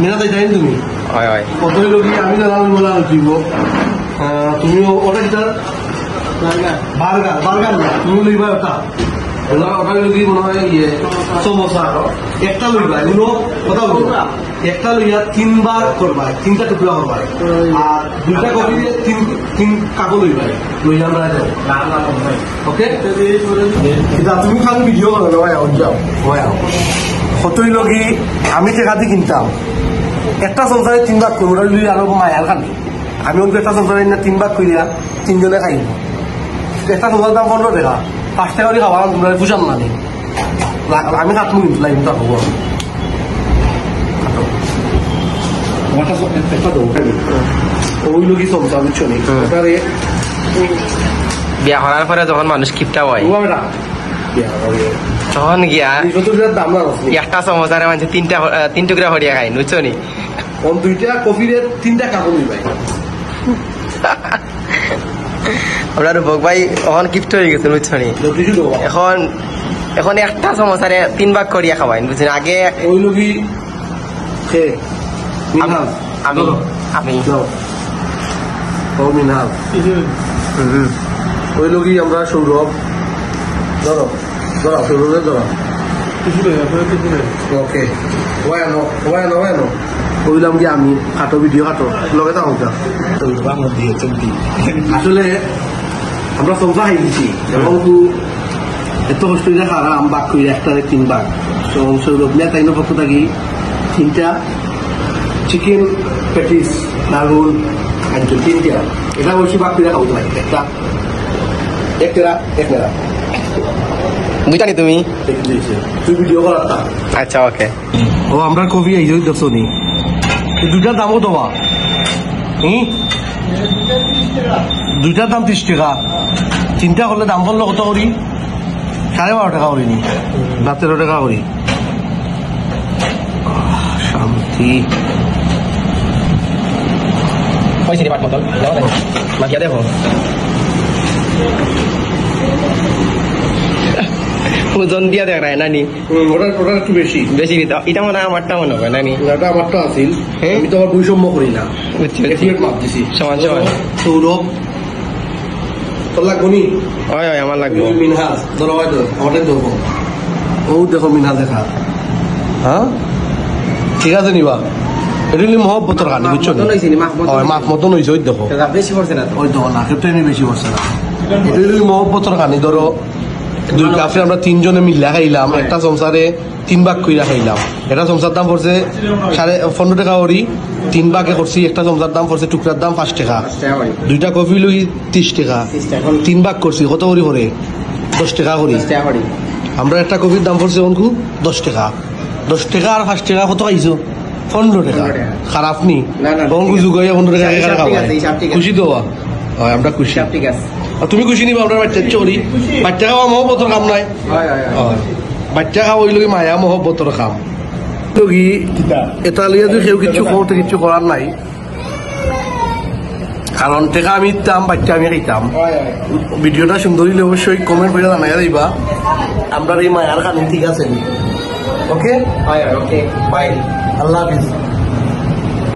মেলা তাই জানি তুমি হয় হয় কতই লোক আমি জানাল বলা দিব তুমি ওটা কিটা বার্গার বার্গার না তুমি লইবা ওটা ওটা লইবি মনে হয় ইয়ে সমোসা একটা লইবা এগুলো কথা বলবা একটা লইয়া 3 বার করবা 3টা টুকরা করবা আর 2টা কফি তিন কাগজ লইবা লইয়া আমরা যাও ওকে এটা তুমি খালি ভিডিও করো ভাই যাও ভাই কতই লোকই আমি টেকাতে কিনতাম একটা সংসারে 3 ভাগ করবো যদি আরো মায়ার খানি আমি অন্তত একটা সংসারে 3 ভাগ করিয়া 3 জনে খাইব একটা সংসার দাম 15 টাকা 5 টাকা করে খাওয়া তোমরা বুঝাম না আমি খাতমু কিন্তু লাইন তো হবো ওই লোকই চমচা বুঝছো নি ওটারে বিয়া করার পরে যখন মানুষ কিপটা হয় তখন গিয়া দাম না একটা সমোসারে মানুষ 3 টুকরা হরিয়া খাই বুঝছো নি 2টা কফিরে 3টা কাগজ ভাই আমরা রূপক ভাই এখন গিফট হয়ে গেছে বুঝছো নি এখন একটা সমোসারে 3 ভাগ করিয়া খাওয়াই বুঝছেন আগে ওই লোকই আমি মিনহাজ ওই লোকই আমরা সৌরভ ধরো সৌরভের ধরো ওকে ওইলাম কি আমি কাটো ভিডিও কাটো লগে থাকো আসলে আমরা সংসা খাই দিচ্ছি এবং এত কষ্ট করে খারা আম বাক করে একটা 3 ভাগ সৌরভ নিয়ে তাই পক্ষ থাকি 3টা চিকেন প্যাটিস না রোল একজন 3টা এটা বলছি বাক করে খাওয়া লাগে একটা বুঝানি তুমি তুই ভিডিও করার আচ্ছা ওকে ও আমরা কবি এই দেখছো নি 2টার দামও দেওয়া 2টার দাম 30 টাকা 3টা করলে দাম করলো কত করি 12.5 টাকা করিনি না 13 টাকা করি শান্তি দেখো ওজন দিয়া দেখ রায় নানি ওটা একটু বেশি এটা মনে হয় আমারটা মনে হবে নানি এটা আমারটা আছিল আমি তো আবার বৈষম্য করি না মাপ দিছি সমান সমান সৌরভ তোর লাগবো নি হয় হয় আমার লাগবে মিনহাজ ধরো হয়তো আমাদের ধরবো ও দেখো মিনহাজ দেখা হ্যাঁ ঠিক আছে নিবা এটা হলে মহব্বতর গান বুঝছো মাপ মতন হয়েছে ওই দেখো বেশি পড়ছে না ওই দেখো না ক্ষেত্রে বেশি পড়ছে না এটা হলে মহব্বতর গানি ধরো 2 কাপে আমরা 3 জনে মিল্লা খাইলাম একটা সংসারে 3 ভাগ কইরা খাইলাম এটা সংসার দাম পড়ছে 15.5 টাকা করি 3 ভাগে করছি একটা সংসার দাম পড়ছে টুকরার দাম 5 টাকা 2টা কফি লই 30 টাকা 3 ভাগ করছি কত করি করে 10 টাকা করি আমরা একটা কফির দাম পড়ছে অনকু 10 টাকা 10 টাকা আর 5 টাকা কত খাইছো 15 টাকা খারাপ নি অনকু যুগাইয়া 15 টাকা খাওয়া খুশি তো হয় আমরা খুশি ঠিক আছে তুমি খুশি নিবা আমরা বাচ্চা চড়ি বাচ্চা খাওয়া মহব্বতর কাম নাই বাচ্চা খাওয়া ওই লোক মায়া মহব্বতর কাম লগি এটা লিয়ে যদি কেউ কিছু করতে কিছু করার নাই কারণ টেকা আমি ইতাম বাচ্চা আমি খাইতাম ভিডিওটা সুন্দর হলে অবশ্যই কমেন্ট করে জানাইয়া দিবা আমরা এই মায়ার কারণ ঠিক আছে ওকে বাই আল্লাহ হাফিজ